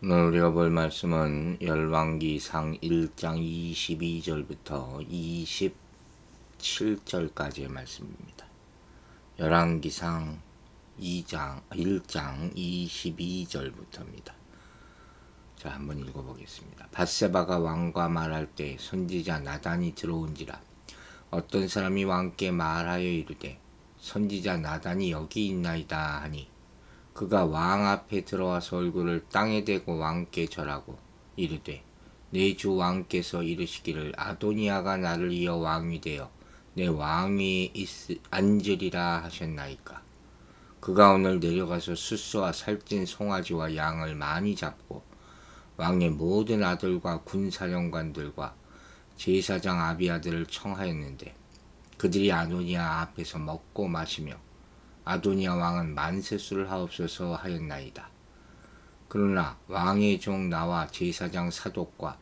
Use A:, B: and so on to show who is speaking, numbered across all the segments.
A: 오늘 우리가 볼 말씀은 열왕기상 1장 22절부터 27절까지의 말씀입니다. 열왕기상 1장 22절부터입니다. 자, 한번 읽어보겠습니다. 밧세바가 왕과 말할 때 선지자 나단이 들어온지라. 어떤 사람이 왕께 말하여 이르되 선지자 나단이 여기 있나이다 하니 그가 왕 앞에 들어와서 얼굴을 땅에 대고 왕께 절하고 이르되 내 주 왕께서 이르시기를 아도니아가 나를 이어 왕이 되어 내 왕위에 앉으리라 하셨나이까. 그가 오늘 내려가서 숫소와 살찐 송아지와 양을 많이 잡고 왕의 모든 아들과 군사령관들과 제사장 아비아들을 청하였는데 그들이 아도니아 앞에서 먹고 마시며 아도니아 왕은 만세수를 하옵소서 하였나이다. 그러나 왕의 종 나와 제사장 사독과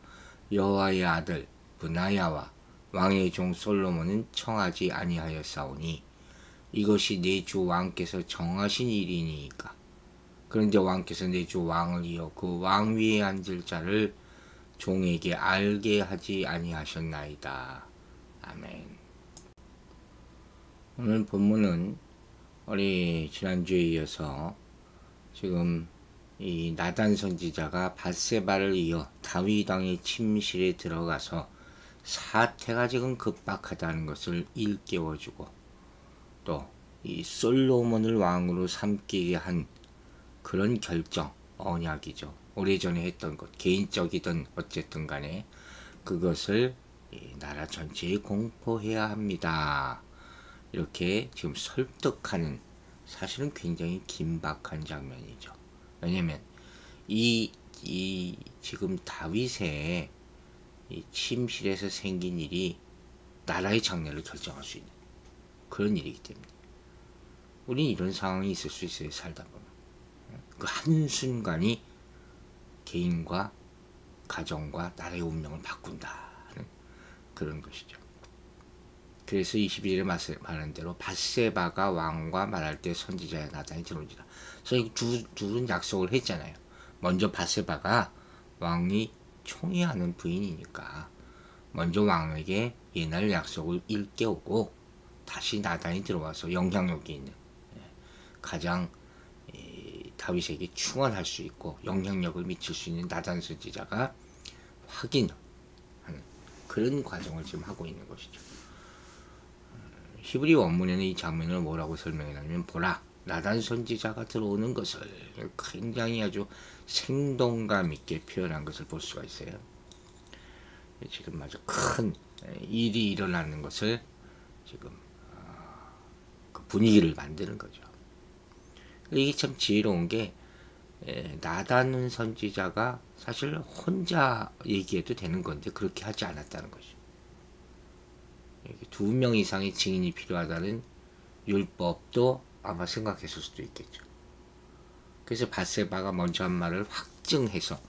A: 여호와의 아들 브나야와 왕의 종 솔로몬은 청하지 아니하였사오니 이것이 내 주 왕께서 정하신 일이니이까. 그런데 왕께서 내 주 왕을 이어 그 왕위에 앉을 자를 종에게 알게 하지 아니하셨나이다. 아멘. 오늘 본문은 우리 지난주에 이어서 지금 이 나단 선지자가 밧세바를 이어 다윗 왕의 침실에 들어가서 사태가 지금 급박하다는 것을 일깨워주고 또 이 솔로몬을 왕으로 삼기게 한 그런 결정, 언약이죠. 오래전에 했던 것, 개인적이든 어쨌든 간에 그것을 나라 전체에 공포해야 합니다. 이렇게 지금 설득하는, 사실은 굉장히 긴박한 장면이죠. 왜냐면 이 지금 다윗의 이 침실에서 생긴 일이 나라의 장래를 결정할 수 있는 그런 일이기 때문에 우린 이런 상황이 있을 수 있어요. 살다 보면 그 한순간이 개인과 가정과 나라의 운명을 바꾼다는 그런 것이죠. 그래서 21절에 말하는 대로 밧세바가 왕과 말할 때 선지자 나단이 들어온지라. 그래서 둘은 약속을 했잖아요. 먼저 밧세바가 왕이 총애하는 부인이니까 먼저 왕에게 옛날 약속을 일깨우고 다시 나단이 들어와서 영향력이 있는, 가장 다윗에게 충원할 수 있고 영향력을 미칠 수 있는 나단 선지자가 확인하는 그런 과정을 지금 하고 있는 것이죠. 히브리 원문에는 이 장면을 뭐라고 설명하냐면, 보라, 나단 선지자가 들어오는 것을 굉장히 아주 생동감 있게 표현한 것을 볼 수가 있어요. 지금 아주 큰 일이 일어나는 것을 지금 그 분위기를 만드는 거죠. 이게 참 지혜로운 게, 나단 선지자가 사실 혼자 얘기해도 되는 건데 그렇게 하지 않았다는 것이죠. 2명 이상의 증인이 필요하다는 율법도 아마 생각했을 수도 있겠죠. 그래서 밧세바가 먼저 한 말을 확증해서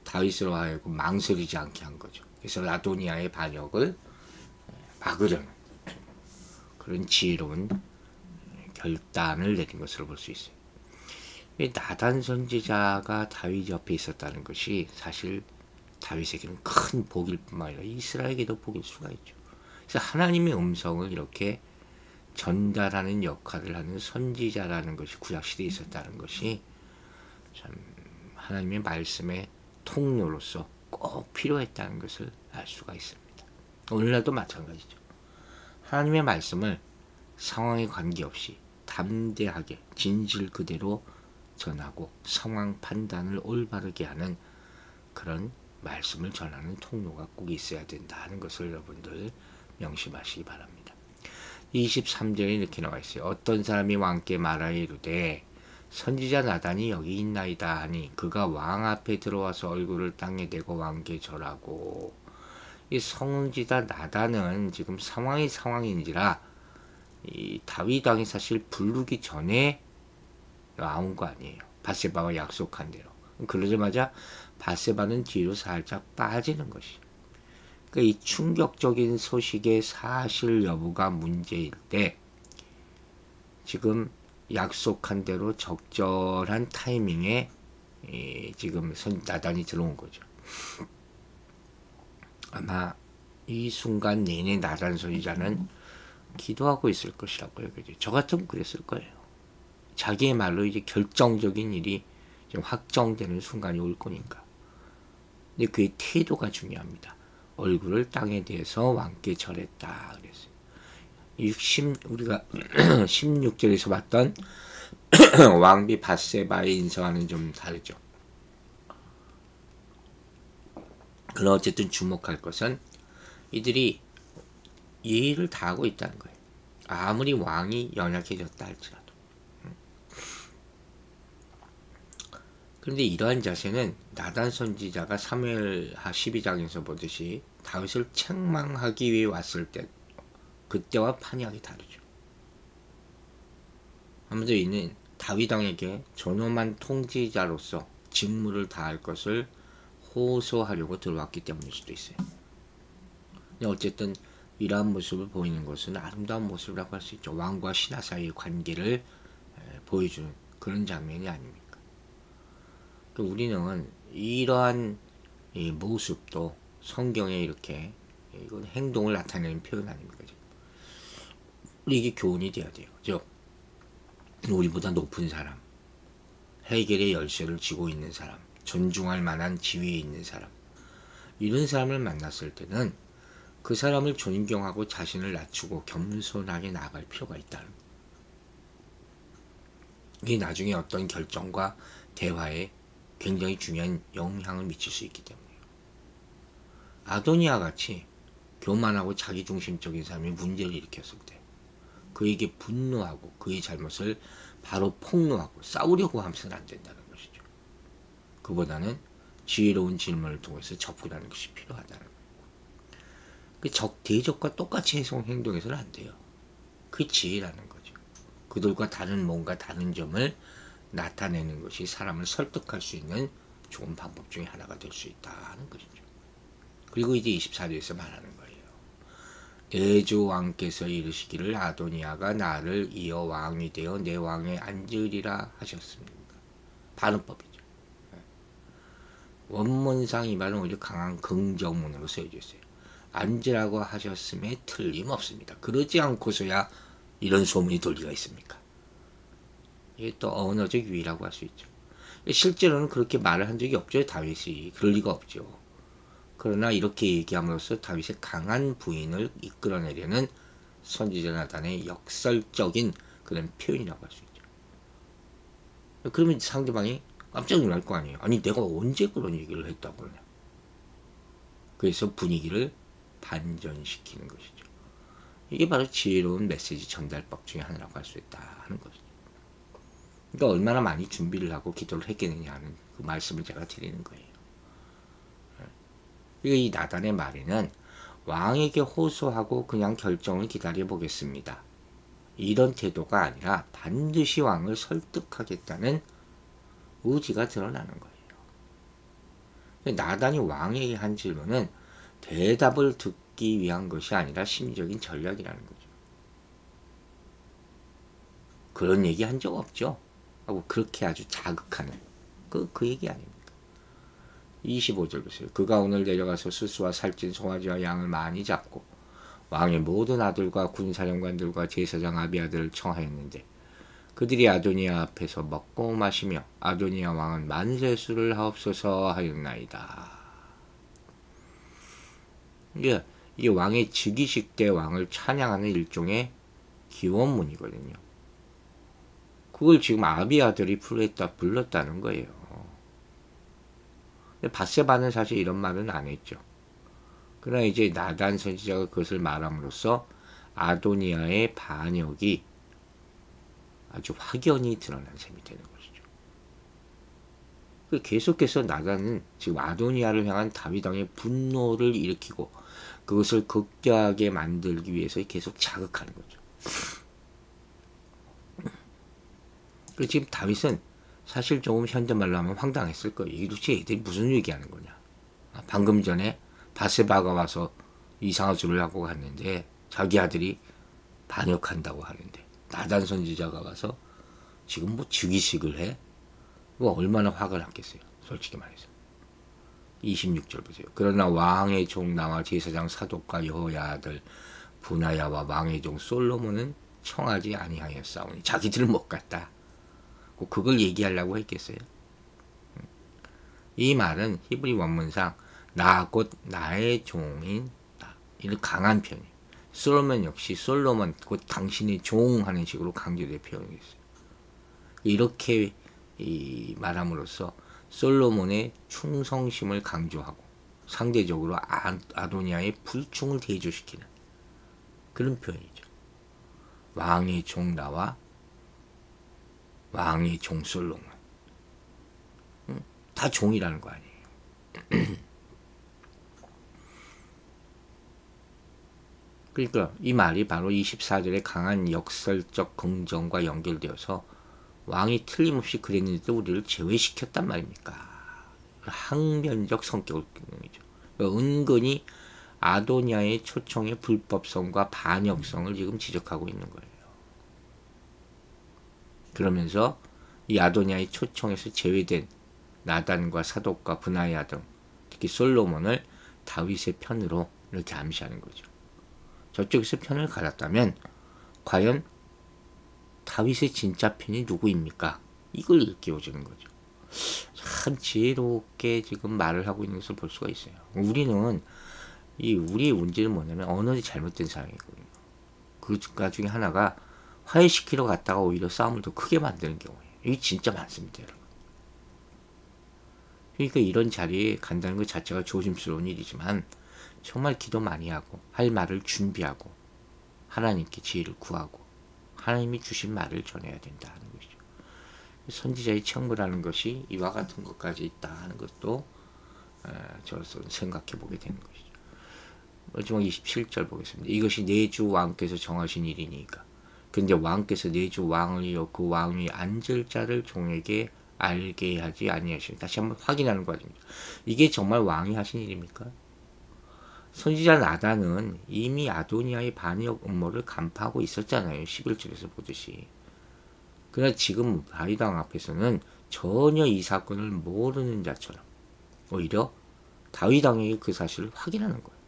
A: 다윗으로 하여금 망설이지 않게 한 거죠. 그래서 아도니아의 반역을 막으려는 그런 지혜로운 결단을 내린 것으로 볼 수 있어요. 나단 선지자가 다윗 옆에 있었다는 것이 사실 다윗에게는 큰 복일 뿐만 아니라 이스라엘에게도 복일 수가 있죠. 그래서 하나님의 음성을 이렇게 전달하는 역할을 하는 선지자라는 것이 구약시대에 있었다는 것이 참 하나님의 말씀의 통로로서 꼭 필요했다는 것을 알 수가 있습니다. 오늘날도 마찬가지죠. 하나님의 말씀을 상황에 관계없이 담대하게 진실 그대로 전하고 상황 판단을 올바르게 하는 그런 말씀을 전하는 통로가 꼭 있어야 된다는 것을 여러분들 명심하시기 바랍니다. 23절에 이렇게 나와 있어요. 어떤 사람이 왕께 말하여 이르되 선지자 나단이 여기 있나이다 하니 그가 왕 앞에 들어와서 얼굴을 땅에 대고 왕께 절하고. 이 선지자 나단은 지금 상황인지라 이 다윗 왕이 사실 부르기 전에 나온 거 아니에요. 밧세바와 약속한 대로. 그러자마자 밧세바는 뒤로 살짝 빠지는 것이죠. 이 충격적인 소식의 사실 여부가 문제일 때 지금 약속한 대로 적절한 타이밍에 지금 나단이 들어온 거죠. 아마 이 순간 내내 나단 선지자는 기도하고 있을 것이라고요. 그죠? 저 같으면 그랬을 거예요. 자기의 말로 이제 결정적인 일이 좀 확정되는 순간이 올 거니까. 근데 그의 태도가 중요합니다. 얼굴을 땅에 대서 왕께 절했다 그랬어요. 우리가 16절에서 봤던 왕비 밧세바의 인사와는 좀 다르죠. 그러나 어쨌든 주목할 것은 이들이 예의를 다하고 있다는 거예요. 아무리 왕이 연약해졌다 할지라도. 그런데 이러한 자세는 나단 선지자가 사무엘하 12장에서 보듯이 다윗을 책망하기 위해 왔을 때 그때와 판이하게 다르죠. 아무도 이는 다윗 왕에게 존엄한 통치자로서 직무를 다할 것을 호소하려고 들어왔기 때문일 수도 있어요. 근데 어쨌든 이러한 모습을 보이는 것은 아름다운 모습이라고 할 수 있죠. 왕과 신하 사이의 관계를 보여주는 그런 장면이 아닙니까? 우리는 이러한 모습도 성경에 이렇게 이건 행동을 나타내는 표현 아닙니까? 이게 교훈이 되어야 돼요. 우리보다 높은 사람, 해결의 열쇠를 쥐고 있는 사람, 존중할 만한 지위에 있는 사람, 이런 사람을 만났을 때는 그 사람을 존경하고 자신을 낮추고 겸손하게 나아갈 필요가 있다는 거예요. 이게 나중에 어떤 결정과 대화에 굉장히 중요한 영향을 미칠 수 있기 때문이에요. 아도니아 같이 교만하고 자기중심적인 사람이 문제를 일으켰을 때 그에게 분노하고 그의 잘못을 바로 폭로하고 싸우려고 하면서는 안 된다는 것이죠. 그보다는 지혜로운 질문을 통해서 접근하는 것이 필요하다는 거예요. 대적과 똑같이 행동해서는 안 돼요. 그게 지혜라는 거죠. 그들과 뭔가 다른 점을 나타내는 것이 사람을 설득할 수 있는 좋은 방법 중에 하나가 될 수 있다는 것이죠. 그리고 이제 24절에서 말하는 거예요. 대주 왕께서 이르시기를 아도니아가 나를 이어 왕이 되어 내 왕에 앉으리라 하셨습니다. 반어법이죠. 원문상 이 말은 오히려 강한 긍정문으로 쓰여져 있어요. 앉으라고 하셨음에 틀림없습니다. 그러지 않고서야 이런 소문이 돌 리가 있습니까? 이게 또 언어적 유의라고 할 수 있죠. 실제로는 그렇게 말을 한 적이 없죠. 다윗이. 그럴 리가 없죠. 그러나 이렇게 얘기함으로써 다윗의 강한 부인을 이끌어내려는 선지자 나단의 역설적인 그런 표현이라고 할 수 있죠. 그러면 상대방이 깜짝 놀랄 거 아니에요. 아니 내가 언제 그런 얘기를 했다고 그러냐. 그래서 분위기를 반전시키는 것이죠. 이게 바로 지혜로운 메시지 전달법 중에 하나라고 할 수 있다 하는 것이죠. 그러니까 얼마나 많이 준비를 하고 기도를 했겠느냐 하는 그 말씀을 제가 드리는 거예요. 이 나단의 말에는 왕에게 호소하고 그냥 결정을 기다려 보겠습니다. 이런 태도가 아니라 반드시 왕을 설득하겠다는 의지가 드러나는 거예요. 나단이 왕에게 한 질문은 대답을 듣기 위한 것이 아니라 심리적인 전략이라는 거죠. 그런 얘기 한 적 없죠? 하고 그렇게 아주 자극하는 그 얘기 아닙니까? 25절 보세요. 그가 오늘 내려가서 스스와 살찐 송아지와 양을 많이 잡고 왕의 모든 아들과 군사령관들과 제사장 아비아들을 청하였는데 그들이 아도니아 앞에서 먹고 마시며 아도니아 왕은 만세수를 하옵소서 하였나이다. 이게 왕의 즉위식 때 왕을 찬양하는 일종의 기원문이거든요. 그걸 지금 아비아들이 불렀다는 거예요. 밧세바는 사실 이런 말은 안 했죠. 그러나 이제 나단 선지자가 그것을 말함으로써 아도니아의 반역이 아주 확연히 드러난 셈이 되는 것이죠. 계속해서 나단은 지금 아도니아를 향한 다윗 왕의 분노를 일으키고 그것을 극대하게 만들기 위해서 계속 자극하는 거죠. 지금 다윗은 사실 조금 현대말로 하면 황당했을 거예요. 이게 도대체 애들이 무슨 얘기하는 거냐. 방금 전에 밧세바가 와서 이상한 소리를 하고 갔는데 자기 아들이 반역한다고 하는데 나단 선지자가 와서 지금 뭐 즉위식을 해? 얼마나 화가 났겠어요. 솔직히 말해서. 26절 보세요. 그러나 왕의 종 나와 제사장 사독과 여호야 아들 분하야와 왕의 종 솔로몬은 청하지 아니하였사오니. 자기들은 못 갔다. 그걸 얘기하려고 했겠어요. 이 말은 히브리 원문상 나 곧 나의 종인 나, 이런 강한 표현이에요. 솔로몬 역시 솔로몬 곧 당신의 종 하는 식으로 강조된 표현이었어요. 이렇게 말함으로써 솔로몬의 충성심을 강조하고 상대적으로 아도니아의 불충을 대조시키는 그런 표현이죠. 왕의 종 나와 왕의 종 솔로몬. 다 종이라는 거 아니에요. 그러니까 이 말이 바로 24절의 강한 역설적 긍정과 연결되어서 왕이 틀림없이 그랬는데도 우리를 제외시켰단 말입니까? 항변적 성격을 띠죠. 은근히 아도니아의 초청의 불법성과 반역성을 지금 지적하고 있는 거예요. 그러면서 이 아도니아의 초청에서 제외된 나단과 사독과 분하야 등 특히 솔로몬을 다윗의 편으로 이렇게 암시하는 거죠. 저쪽에서 편을 갈았다면 과연 다윗의 진짜 편이 누구입니까? 이걸 일깨워주는 거죠. 참 지혜롭게 지금 말을 하고 있는 것을 볼 수가 있어요. 우리는 우리의 문제는 뭐냐면 언어이 잘못된 상황이거든요. 그 중에 하나가 화해시키러 갔다가 오히려 싸움을 더 크게 만드는 경우예요. 이게 진짜 많습니다, 여러분. 그러니까 이런 자리에 간다는 것 자체가 조심스러운 일이지만 정말 기도 많이 하고 할 말을 준비하고 하나님께 지혜를 구하고 하나님이 주신 말을 전해야 된다는 것이죠. 선지자의 책무라는 것이 이와 같은 것까지 있다 하는 것도 저로서는 생각해 보게 되는 것이죠. 마지막 27절 보겠습니다. 이것이 내 주 왕께서 정하신 일이니까. 근데 왕께서 내 주 왕을요 그 왕이 앉을 자를 종에게 알게 하지 아니하시니. 다시 한번 확인하는 과정입니다. 이게 정말 왕이 하신 일입니까? 선지자 나단은 이미 아도니아의 반역 음모를 간파하고 있었잖아요. 11절에서 보듯이. 그러나 지금 다윗 왕 앞에서는 전혀 이 사건을 모르는 자처럼 오히려 다윗 왕에게 그 사실을 확인하는 거예요.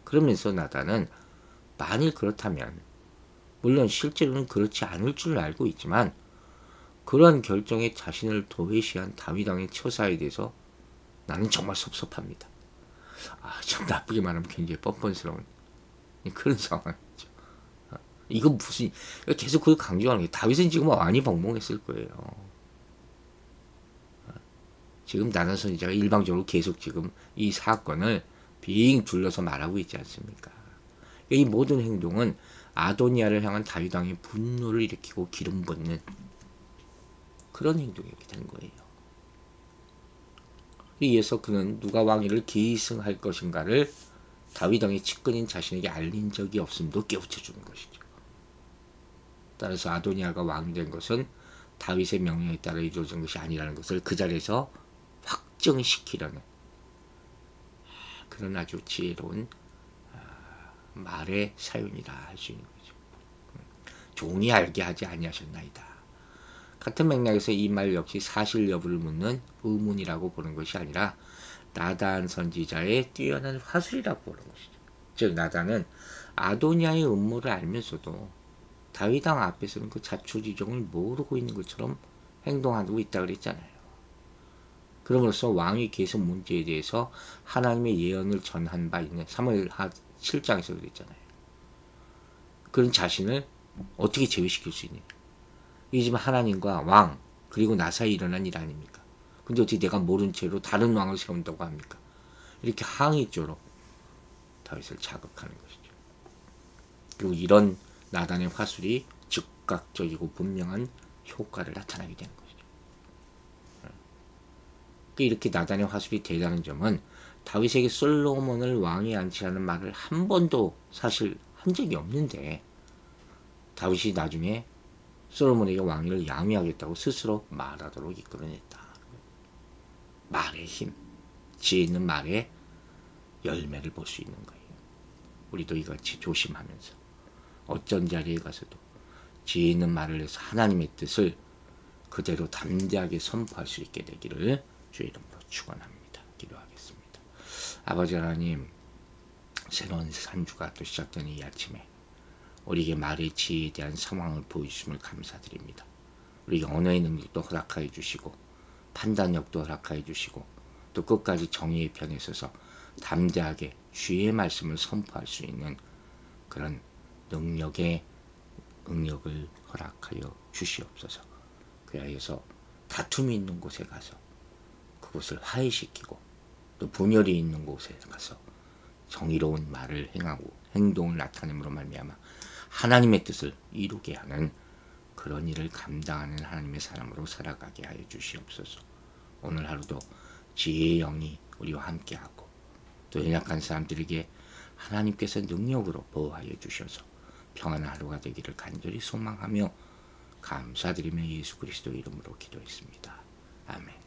A: 그러면서 나단은 만일 그렇다면 물론 실제로는 그렇지 않을 줄 알고 있지만 그러한 결정에 자신을 도외시한 다윗 왕의 처사에 대해서 나는 정말 섭섭합니다. 참 나쁘게 말하면 굉장히 뻔뻔스러운 그런 상황이죠. 이건 무슨 계속 그걸 강조하는 게 다윗은 지금 많이 벙벙했을 거예요. 지금 나단 선지자가 일방적으로 계속 지금 이 사건을 빙 둘러서 말하고 있지 않습니까? 이 모든 행동은 아도니아를 향한 다윗 왕의 분노를 일으키고 기름 붓는 그런 행동이게 된 거예요. 이에서 그는 누가 왕위를 계승할 것인가를 다윗 왕의 측근인 자신에게 알린 적이 없음도 깨우쳐 주는 것이죠. 따라서 아도니아가 왕이 된 것은 다윗의 명령에 따라 이루어진 것이 아니라는 것을 그 자리에서 확정시키려는 그런 아주 지혜로운 말의 사연이라 할 수 있는 거죠. 종이 알게 하지 아니하셨나이다. 같은 맥락에서 이 말 역시 사실 여부를 묻는 의문이라고 보는 것이 아니라 나단 선지자의 뛰어난 화술이라고 보는 것이죠. 즉 나단은 아도니아의 음모를 알면서도 다윗 왕 앞에서는 그 자초지종을 모르고 있는 것처럼 행동하고 있다 그랬잖아요. 그럼으로써 왕위 계승 문제에 대해서 하나님의 예언을 전한 바 있는 사무엘하 7장에서 그랬잖아요. 그런 자신을 어떻게 제외시킬 수 있느냐. 이게 지금 하나님과 왕 그리고 나 사이에 일어난 일 아닙니까? 근데 어떻게 내가 모른 채로 다른 왕을 세운다고 합니까? 이렇게 항의조로 다윗을 자극하는 것이죠. 그리고 이런 나단의 화술이 즉각적이고 분명한 효과를 나타나게 되는 것이죠. 이렇게 나단의 화술이 대단한 점은 다윗에게 솔로몬을 왕에 앉히라는 말을 한 번도 사실 한 적이 없는데 다윗이 나중에 솔로몬에게 왕위를 양위하겠다고 스스로 말하도록 이끌어냈다. 말의 힘, 지혜 있는 말의 열매를 볼 수 있는 거예요. 우리도 이같이 조심하면서 어떤 자리에 가서도 지혜 있는 말을 해서 하나님의 뜻을 그대로 담대하게 선포할 수 있게 되기를 주의 이름으로 축원합니다. 기도하겠습니다. 아버지 하나님, 새로운 한 주가 또 시작되는 이 아침에 우리에게 말의 지혜에 대한 상황을 보여주심을 감사드립니다. 우리에게 언어의 능력도 허락하여 주시고 판단력도 허락하여 주시고 또 끝까지 정의의 편에 서서 담대하게 주의 말씀을 선포할 수 있는 그런 능력의 응력을 허락하여 주시옵소서. 그리하여서 다툼이 있는 곳에 가서 그곳을 화해시키고 또 분열이 있는 곳에 가서 정의로운 말을 행하고 행동을 나타냄으로 말미암아 하나님의 뜻을 이루게 하는 그런 일을 감당하는 하나님의 사람으로 살아가게 하여 주시옵소서. 오늘 하루도 지혜의 영이 우리와 함께하고 또 연약한 사람들에게 하나님께서 능력으로 보호하여 주셔서 평안한 하루가 되기를 간절히 소망하며 감사드리며 예수 그리스도 이름으로 기도했습니다. 아멘.